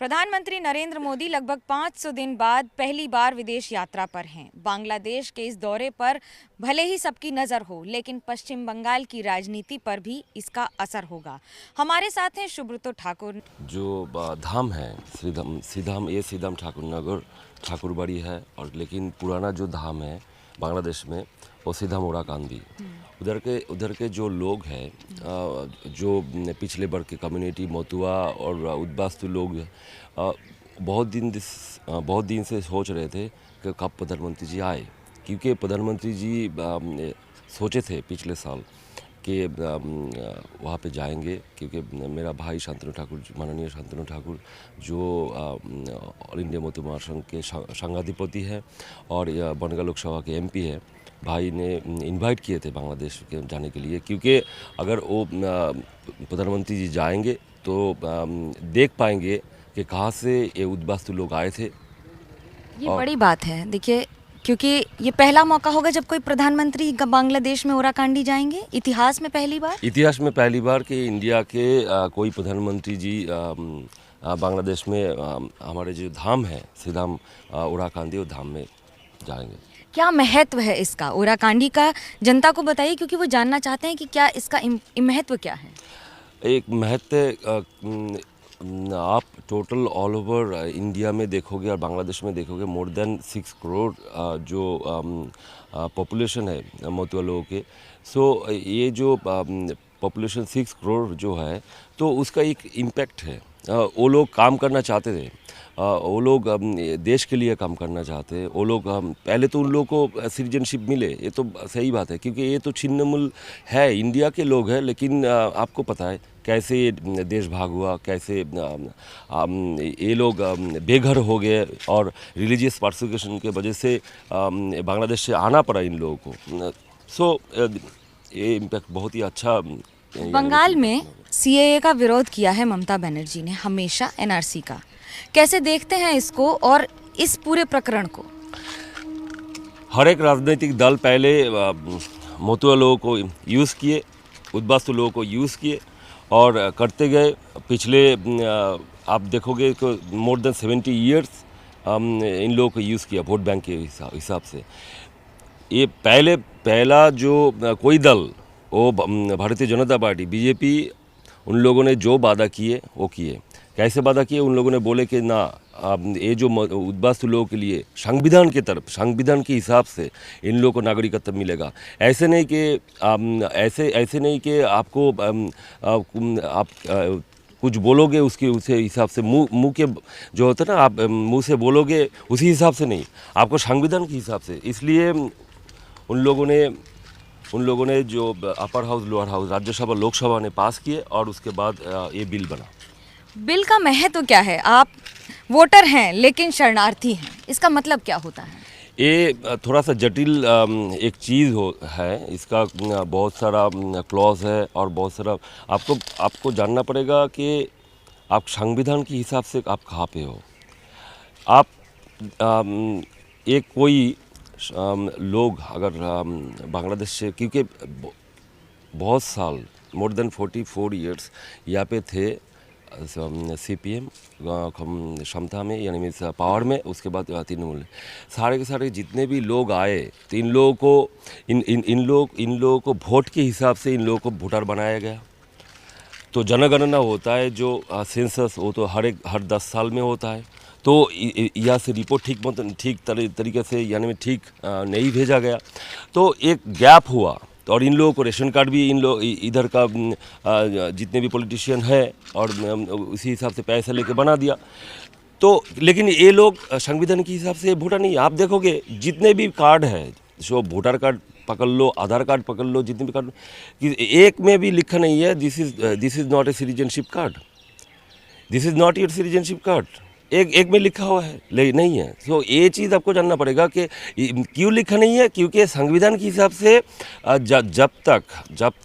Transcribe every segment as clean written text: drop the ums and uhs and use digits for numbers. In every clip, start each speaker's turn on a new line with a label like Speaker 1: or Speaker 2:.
Speaker 1: प्रधानमंत्री नरेंद्र मोदी लगभग 500 दिन बाद पहली बार विदेश यात्रा पर हैं। बांग्लादेश के इस दौरे पर भले ही सबकी नज़र हो, लेकिन पश्चिम बंगाल की राजनीति पर भी इसका असर होगा। हमारे साथ हैं सुब्रतो ठाकुर।
Speaker 2: जो धाम है सीधाम ये सीधाम ठाकुर नगर ठाकुरबाड़ी है, और लेकिन पुराना जो धाम है बांग्लादेश में वो सीधाम ओराकांदी। उधर के जो लोग हैं, जो पिछले वर्ग के कम्युनिटी मोतुआ और उद्बास्तु लोग बहुत दिन से सोच रहे थे कि कब प्रधानमंत्री जी आए, क्योंकि प्रधानमंत्री जी सोचे थे पिछले साल कि वहाँ पे जाएंगे, क्योंकि मेरा भाई शांतनु ठाकुर, माननीय शांतनु ठाकुर जो ऑल इंडिया मोतु महासंघ के संघाधिपति है और बनगा लोकसभा के एमपी है, भाई ने इनवाइट किए थे बांग्लादेश के जाने के लिए, क्योंकि अगर वो प्रधानमंत्री जी जाएंगे तो देख पाएंगे कि कहाँ से ये उद्बास्तु लोग आए थे।
Speaker 1: ये बड़ी बात है, देखिए, क्योंकि ये पहला मौका होगा जब कोई प्रधानमंत्री बांग्लादेश में ओराकांडी जाएंगे। इतिहास में पहली बार कि इंडिया के कोई प्रधानमंत्री जी बांग्लादेश में हमारे जो धाम है सीधाम ओराकांडी, वो धाम में जाएंगे। क्या महत्व है इसका ओराकांडी का, जनता को बताइए, क्योंकि वो जानना चाहते हैं कि क्या इसका महत्व क्या है। एक
Speaker 2: महत्व आप टोटल ऑल ओवर इंडिया में देखोगे और बांग्लादेश में देखोगे, मोर देन 6 करोड़ जो पॉपुलेशन है मोतुआ लोगों के। सो ये जो पॉपुलेशन 6 करोड़ जो है, तो उसका एक इम्पैक्ट है। वो लोग काम करना चाहते थे, वो लोग देश के लिए काम करना चाहते हैं। वो लोग पहले तो उन लोगों को सिटीजनशिप मिले, ये तो सही बात है, क्योंकि ये तो छिन्नमूल है, इंडिया के लोग हैं। लेकिन आपको पता है कैसे ये देश भाग हुआ, कैसे ये लोग बेघर हो गए और रिलीजियस परसिक्यूशन के वजह से बांग्लादेश से आना पड़ा इन लोगों को। सो ये इम्पैक्ट बहुत ही अच्छा।
Speaker 1: बंगाल में सीएए का विरोध किया है ममता बनर्जी ने हमेशा, एनआरसी का। कैसे देखते हैं इसको और इस पूरे प्रकरण को?
Speaker 2: हर एक राजनीतिक दल पहले मोतुआ लोगों को यूज़ किए, उद्बास्तु लोगों को यूज़ किए और करते गए। पिछले आप देखोगे तो मोर देन 70 ईयर्स इन लोगों को यूज़ किया वोट बैंक के हिसाब से। ये पहला जो कोई दल, वो भारतीय जनता पार्टी बीजेपी, उन लोगों ने जो वादा किए वो किए। कैसे वादा किए? उन लोगों ने बोले कि ना, ये जो उद्बास्तु लोगों के लिए संविधान के तरफ, संविधान के हिसाब से इन लोगों को नागरिकत्व मिलेगा। ऐसे नहीं कि आपको आप कुछ बोलोगे उसे हिसाब से, मुंह के जो होता है ना, आप मुंह से बोलोगे उसी हिसाब से नहीं, आपको संविधान के हिसाब से। इसलिए उन लोगों ने जो upper house, lower house, Rajya Sabha, Lok Sabha ने पास किए और उसके बाद ये बिल बना।
Speaker 1: बिल का महत्व क्या है? आप वोटर हैं लेकिन शरणार्थी हैं, इसका मतलब क्या होता है?
Speaker 2: ये थोड़ा सा जटिल एक चीज़ है। इसका बहुत सारा क्लॉज है और बहुत सारा आपको जानना पड़ेगा कि आप संविधान के हिसाब से आप कहाँ पे हो। आप एक कोई लोग अगर बांग्लादेश से, क्योंकि बहुत साल, मोर देन 44 ईयर्स यहाँ पे थे सीपीएम क्षमता में, यानी मीन्स पावर में, उसके बाद तृणमूल। सारे के सारे जितने भी लोग आए, तो इन लोगों को वोट के हिसाब से इन लोगों को वोटर बनाया गया। तो जनगणना होता है जो सेंसस, वो तो हर 10 साल में होता है। तो यहाँ से रिपोर्ट ठीक तरीके से, यानी ठीक नहीं भेजा गया, तो एक गैप हुआ। और इन लोगों को रेशन कार्ड भी इधर का जितने भी पॉलिटिशियन है और उसी हिसाब से पैसा लेके बना दिया। तो लेकिन ये लोग संविधान के हिसाब से वोटर नहीं। आप देखोगे जितने भी कार्ड है, जो वोटर कार्ड पकड़ लो, आधार कार्ड पकड़ लो, जितने भी कार्ड, एक में भी लिखा नहीं है this is not a citizenship card, this is not your citizenship card. एक में लिखा हुआ है, लेकिन नहीं है। तो ये चीज़ आपको जानना पड़ेगा कि क्यों लिखा नहीं है, क्योंकि संविधान के हिसाब से जब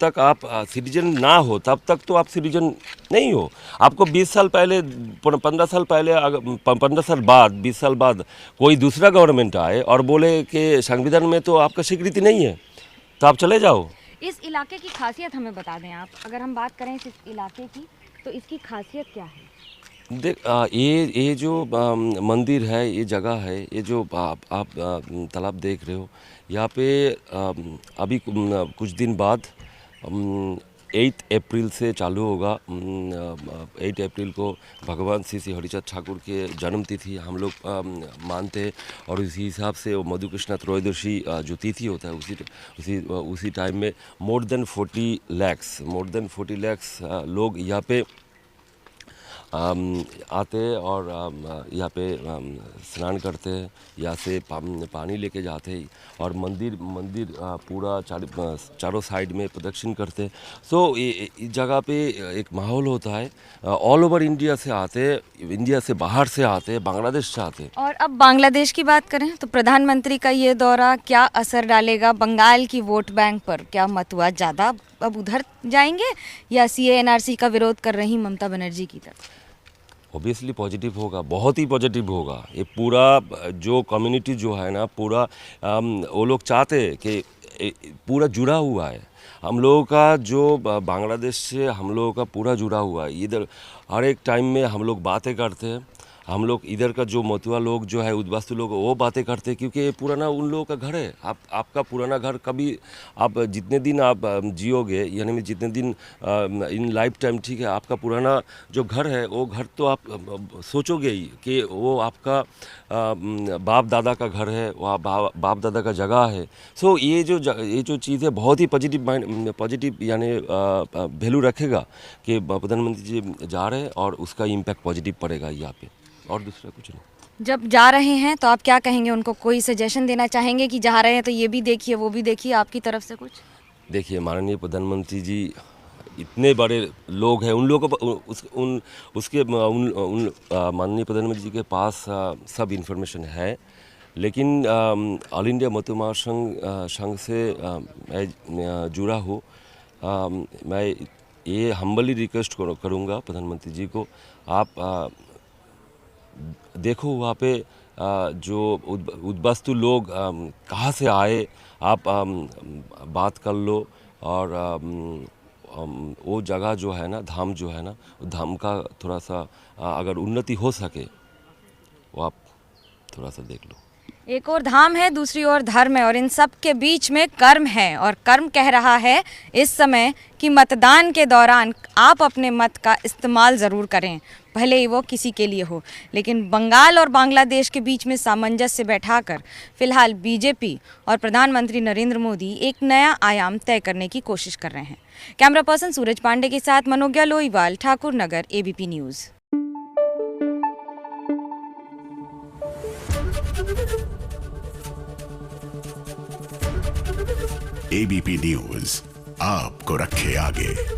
Speaker 2: तक आप सिटीजन ना हो तब तक तो आप सिटीजन नहीं हो। आपको 20 साल पहले, 15 साल पहले, 15 साल बाद, 20 साल बाद कोई दूसरा गवर्नमेंट आए और बोले कि संविधान में तो आपका स्वीकृति नहीं है, तो आप चले जाओ।
Speaker 1: इस इलाके की खासियत हमें बता दें आप। अगर हम बात करें इस इलाके की, तो इसकी खासियत क्या है?
Speaker 2: देख ये जो मंदिर है, ये जगह है, ये जो आप तालाब देख रहे हो, यहाँ पे अभी कुछ दिन बाद 8 अप्रैल से चालू होगा। 8 अप्रैल को भगवान श्री श्री हरिचंद ठाकुर के जन्मतिथि हम लोग मानते हैं, और इसी हिसाब से वो मधुकृष्णा त्रयोदशी जो तिथि होता है उसी टाइम में मोर देन 40 लाख लोग यहाँ पे आते हैं और यहाँ पे स्नान करते हैं, यहाँ से पानी लेके जाते हैं और मंदिर पूरा चारों साइड में प्रदक्षिण करते हैं। सो इस जगह पे एक माहौल होता है। ऑल ओवर इंडिया से आते हैं, इंडिया से बाहर से आते हैं, बांग्लादेश से आते हैं।
Speaker 1: और अब बांग्लादेश की बात करें तो प्रधानमंत्री का ये दौरा क्या असर डालेगा बंगाल की वोट बैंक पर? क्या मतुआ ज़्यादा अब उधर जाएंगे या सीए एनआरसी का विरोध कर रही ममता बनर्जी की तरफ?
Speaker 2: ऑब्वियसली पॉजिटिव होगा, बहुत ही पॉजिटिव होगा। ये पूरा जो कम्युनिटी जो है ना, पूरा वो लोग चाहते हैं कि पूरा जुड़ा हुआ है। हम लोगों का जो बांग्लादेश से हम लोगों का पूरा जुड़ा हुआ है। इधर हर एक टाइम में हम लोग बातें करते हैं। हम लोग इधर का जो मतुआ लोग जो है, उद्वास्तु लोग, वो बातें करते हैं क्योंकि ये पुराना उन लोगों का घर है। आपका पुराना घर कभी आप जितने दिन आप जियोगे, यानी में जितने दिन इन लाइफ टाइम, ठीक है, आपका पुराना जो घर है वो घर तो आप सोचोगे ही कि वो आपका बाप दादा का घर है, वहाँ बाप दादा का जगह है। सो ये जो चीज़ है बहुत ही पॉजिटिव यानी वैल्यू रखेगा कि प्रधानमंत्री जी जा रहे हैं और उसका इम्पैक्ट पॉजिटिव पड़ेगा यहाँ पे, और दूसरा कुछ नहीं।
Speaker 1: जब जा रहे हैं तो आप क्या कहेंगे उनको? कोई सजेशन देना चाहेंगे कि जा रहे हैं तो ये भी देखिए वो भी देखिए, आपकी तरफ से कुछ?
Speaker 2: देखिए, माननीय प्रधानमंत्री जी इतने बड़े लोग हैं, उन लोगों को माननीय प्रधानमंत्री जी के पास सब इन्फॉर्मेशन है। लेकिन ऑल इंडिया मतुआ संघ से मैं जुड़ा हूँ। मैं ये हम्बली रिक्वेस्ट करूँगा प्रधानमंत्री जी को, आप देखो वहाँ पे जो उद्वास्तु लोग कहाँ से आए, आप बात कर लो, और वो जगह जो है ना, धाम जो है ना, धाम का थोड़ा सा अगर उन्नति हो सके वो आप थोड़ा सा देख लो।
Speaker 1: एक और धाम है, दूसरी ओर धर्म है, और इन सब के बीच में कर्म है। और कर्म कह रहा है इस समय कि मतदान के दौरान आप अपने मत का इस्तेमाल ज़रूर करें, भले ही वो किसी के लिए हो। लेकिन बंगाल और बांग्लादेश के बीच में सामंजस्य बैठाकर फिलहाल बीजेपी और प्रधानमंत्री नरेंद्र मोदी एक नया आयाम तय करने की कोशिश कर रहे हैं। कैमरा पर्सन सूरज पांडे के साथ मनोज्ञा लोईवाल, ठाकुर नगर, एबीपी न्यूज़।
Speaker 3: एबीपी न्यूज़ आपको रखे आगे।